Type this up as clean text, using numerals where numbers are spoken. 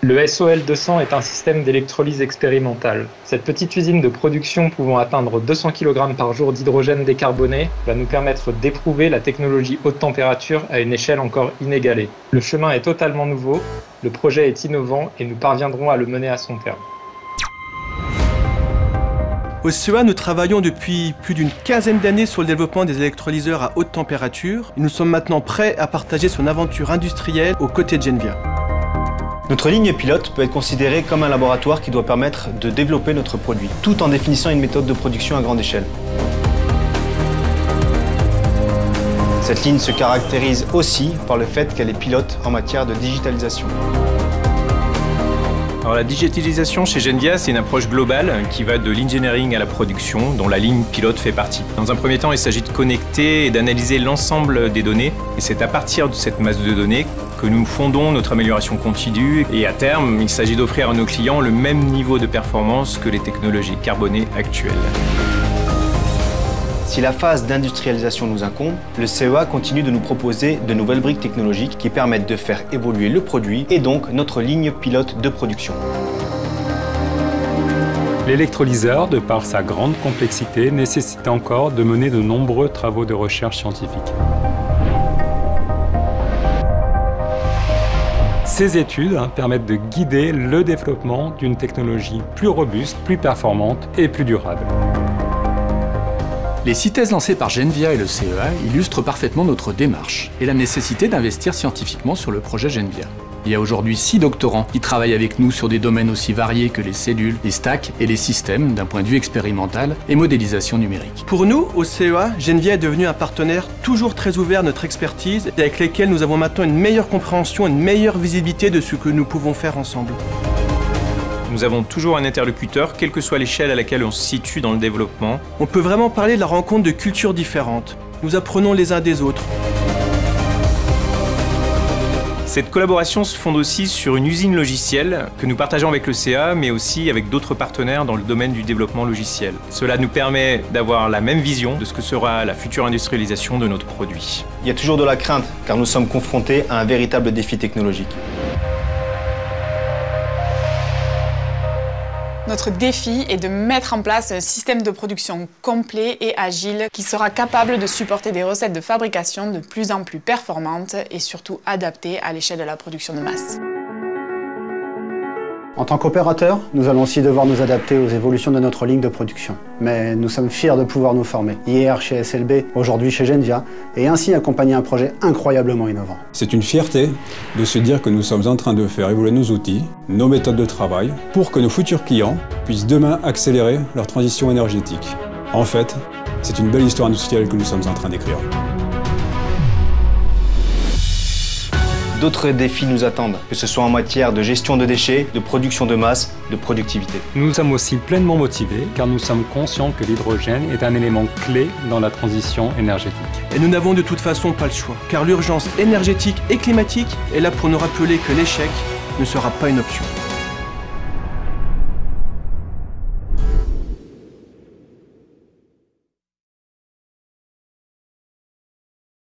Le SOL 200 est un système d'électrolyse expérimentale. Cette petite usine de production pouvant atteindre 200 kg par jour d'hydrogène décarboné va nous permettre d'éprouver la technologie haute température à une échelle encore inégalée. Le chemin est totalement nouveau, le projet est innovant et nous parviendrons à le mener à son terme. Au CEA, nous travaillons depuis plus d'une quinzaine d'années sur le développement des électrolyseurs à haute température. Nous sommes maintenant prêts à partager son aventure industrielle aux côtés de Genvia. Notre ligne pilote peut être considérée comme un laboratoire qui doit permettre de développer notre produit, tout en définissant une méthode de production à grande échelle. Cette ligne se caractérise aussi par le fait qu'elle est pilote en matière de digitalisation. Alors la digitalisation chez Genvia, c'est une approche globale qui va de l'engineering à la production, dont la ligne pilote fait partie. Dans un premier temps, il s'agit de connecter et d'analyser l'ensemble des données. Et c'est à partir de cette masse de données que nous fondons notre amélioration continue. Et à terme, il s'agit d'offrir à nos clients le même niveau de performance que les technologies carbonées actuelles. Si la phase d'industrialisation nous incombe, le CEA continue de nous proposer de nouvelles briques technologiques qui permettent de faire évoluer le produit et donc notre ligne pilote de production. L'électrolyseur, de par sa grande complexité, nécessite encore de mener de nombreux travaux de recherche scientifique. Ces études permettent de guider le développement d'une technologie plus robuste, plus performante et plus durable. Les 6 thèses lancées par Genvia et le CEA illustrent parfaitement notre démarche et la nécessité d'investir scientifiquement sur le projet Genvia. Il y a aujourd'hui 6 doctorants qui travaillent avec nous sur des domaines aussi variés que les cellules, les stacks et les systèmes d'un point de vue expérimental et modélisation numérique. Pour nous, au CEA, Genvia est devenu un partenaire toujours très ouvert à notre expertise et avec lesquels nous avons maintenant une meilleure compréhension et une meilleure visibilité de ce que nous pouvons faire ensemble. Nous avons toujours un interlocuteur, quelle que soit l'échelle à laquelle on se situe dans le développement. On peut vraiment parler de la rencontre de cultures différentes. Nous apprenons les uns des autres. Cette collaboration se fonde aussi sur une usine logicielle que nous partageons avec le CA, mais aussi avec d'autres partenaires dans le domaine du développement logiciel. Cela nous permet d'avoir la même vision de ce que sera la future industrialisation de notre produit. Il y a toujours de la crainte, car nous sommes confrontés à un véritable défi technologique. Notre défi est de mettre en place un système de production complet et agile qui sera capable de supporter des recettes de fabrication de plus en plus performantes et surtout adaptées à l'échelle de la production de masse. En tant qu'opérateur, nous allons aussi devoir nous adapter aux évolutions de notre ligne de production. Mais nous sommes fiers de pouvoir nous former, hier chez SLB, aujourd'hui chez Genvia, et ainsi accompagner un projet incroyablement innovant. C'est une fierté de se dire que nous sommes en train de faire évoluer nos outils, nos méthodes de travail, pour que nos futurs clients puissent demain accélérer leur transition énergétique. En fait, c'est une belle histoire industrielle que nous sommes en train d'écrire. D'autres défis nous attendent, que ce soit en matière de gestion de déchets, de production de masse, de productivité. Nous sommes aussi pleinement motivés car nous sommes conscients que l'hydrogène est un élément clé dans la transition énergétique. Et nous n'avons de toute façon pas le choix, car l'urgence énergétique et climatique est là pour nous rappeler que l'échec ne sera pas une option.